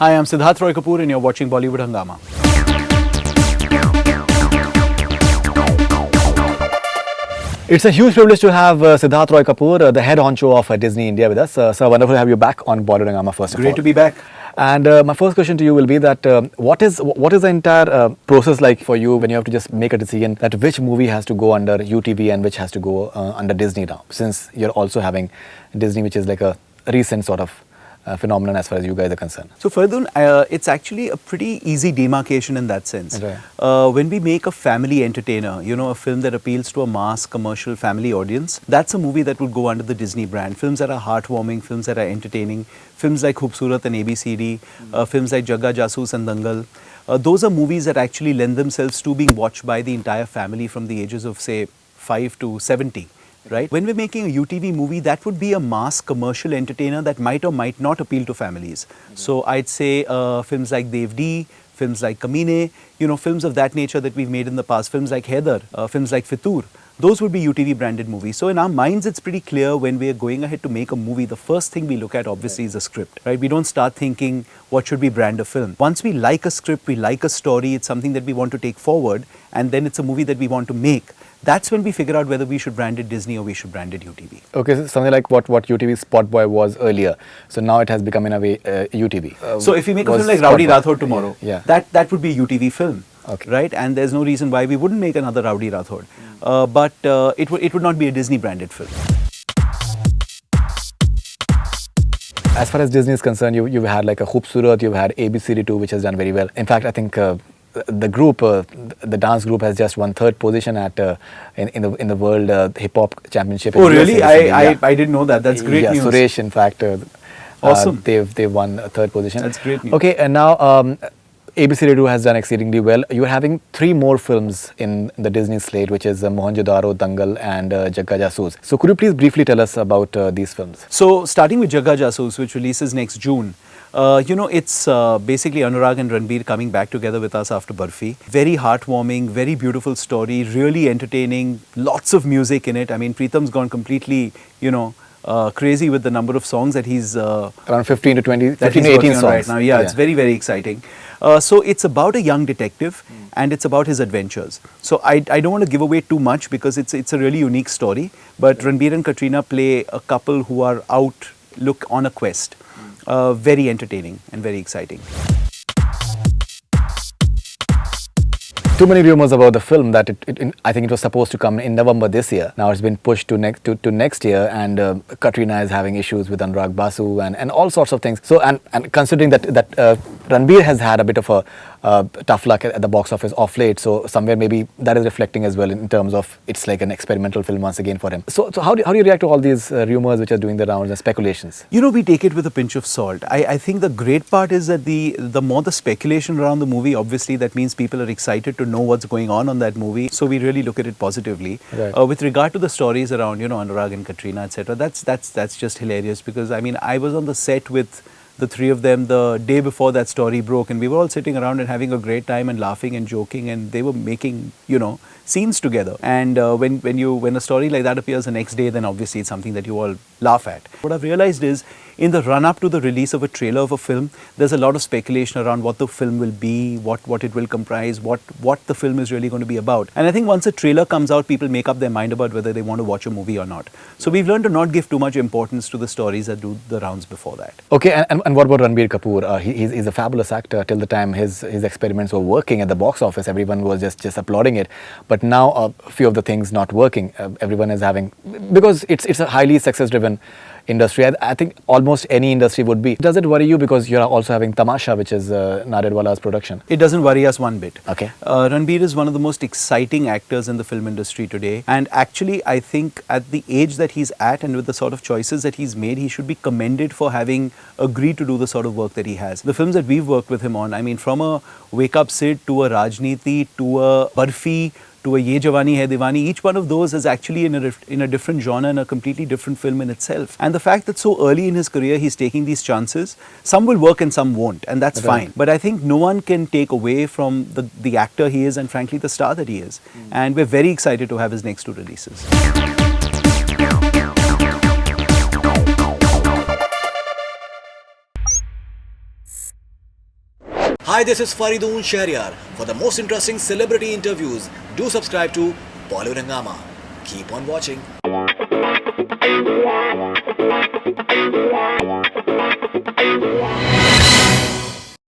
Hi, I'm Siddharth Roy Kapur and you're watching Bollywood Hungama. It's a huge privilege to have Siddharth Roy Kapur, the head honcho of Disney India with us. Sir, wonderful to have you back on Bollywood Hungama first of all. Great to be back. And my first question to you will be that what is the entire process like for you when you have to just make a decision that which movie has to go under UTV and which has to go under Disney now, since you're also having Disney, which is like a recent sort of phenomenon as far as you guys are concerned. So Faridoon, it's actually a pretty easy demarcation in that sense. Right. When we make a family entertainer, a film that appeals to a mass commercial family audience, that's a movie that would go under the Disney brand. Films that are heartwarming, films that are entertaining, films like Khoobsurat and ABCD, films like Jagga Jasoos and Dangal. Those are movies that actually lend themselves to being watched by the entire family from the ages of say 5 to 70. Right? When we're making a UTV movie, that would be a mass commercial entertainer that might or might not appeal to families. So I'd say films like Devdi, films like Kamine, films of that nature that we've made in the past, films like Haider, films like Fitur, those would be UTV branded movies. So in our minds, it's pretty clear when we're going ahead to make a movie, the first thing we look at obviously is a script, right? We don't start thinking, what should we brand a film? Once we like a script, we like a story, it's something that we want to take forward, and then it's a movie that we want to make. That's when we figure out whether we should brand it Disney or we should brand it UTV. Okay, so something like what UTV Spot Boy was earlier. So now it has become in a way UTV. So if we make a film like Rowdy Rathod tomorrow, that would be a UTV film, right? And there's no reason why we wouldn't make another Rowdy Rathod. But it would not be a Disney branded film. As far as Disney is concerned, you've had like a Khoobsurat, you've had ABCD2, which has done very well. In fact, I think the group, the dance group, has just won third position at in the World Hip Hop Championship. Oh, really? I didn't know that. That's great news. Suresh, in fact, awesome. They've won third position. That's great news. Okay, and now ABCD2 has done exceedingly well. You're having 3 more films in the Disney slate, which is Mohenjo-daro, Dangal, and Jagga Jasoos. So could you please briefly tell us about these films? So starting with Jagga Jasoos, which releases next June. It's basically Anurag and Ranbir coming back together with us after Barfi. Very heartwarming, very beautiful story, really entertaining, lots of music in it. I mean, Pritam's gone completely, crazy with the number of songs that he's... around 15 to 20, 15 to 18 songs. Right now. Yeah, it's very, very exciting. So it's about a young detective and it's about his adventures. So I don't want to give away too much because it's a really unique story. But Ranbir and Katrina play a couple who are on a quest. Very entertaining and very exciting. Too many rumors about the film that I think it was supposed to come in November this year. Now it's been pushed to next year, and Katrina is having issues with Anurag Basu and all sorts of things. So and considering that Ranbir has had a bit of a tough luck at the box office off late, so somewhere maybe that is reflecting as well in terms of it's like an experimental film once again for him. So how do you react to all these rumors which are doing the rounds and speculations? We take it with a pinch of salt. I think the great part is that the more the speculation around the movie, obviously that means people are excited to know what's going on that movie. So we really look at it positively. Right. With regard to the stories around Anurag and Katrina, etc., that's just hilarious because I was on the set with the 3 of them the day before that story broke, and we were all sitting around and having a great time and laughing and joking, and they were making scenes together. And when a story like that appears the next day, then obviously it's something that you all laugh at. What I've realized is in the run-up to the release of a trailer of a film, there's a lot of speculation around what the film will be, what it will comprise, what the film is really going to be about. And I think once a trailer comes out, people make up their mind about whether they want to watch a movie or not. So we've learned to not give too much importance to the stories that do the rounds before that. Okay, and what about Ranbir Kapoor? He's a fabulous actor. Till the time his experiments were working at the box office, everyone was just applauding it. But now a few of the things not working. Everyone is having, because it's a highly success-driven industry. I think almost any industry would be. Does it worry you because you're also having Tamasha, which is Naredwala's production? It doesn't worry us one bit. Okay. Ranbir is one of the most exciting actors in the film industry today, and actually I think at the age that he's at and with the sort of choices that he's made, he should be commended for having agreed to do the sort of work that he has. The films that we've worked with him on, from a Wake Up Sid to a Rajniti to a Barfi to a Ye Jawani Hai Diwani, each one of those is actually in a different genre and a completely different film in itself. And the fact that so early in his career he's taking these chances, some will work and some won't, and that's fine. But I think no one can take away from the actor he is and frankly the star that he is. And we're very excited to have his next 2 releases. Hi, this is Faridoon Shahryar. For the most interesting celebrity interviews, do subscribe to Bollywood Hungama. Keep on watching.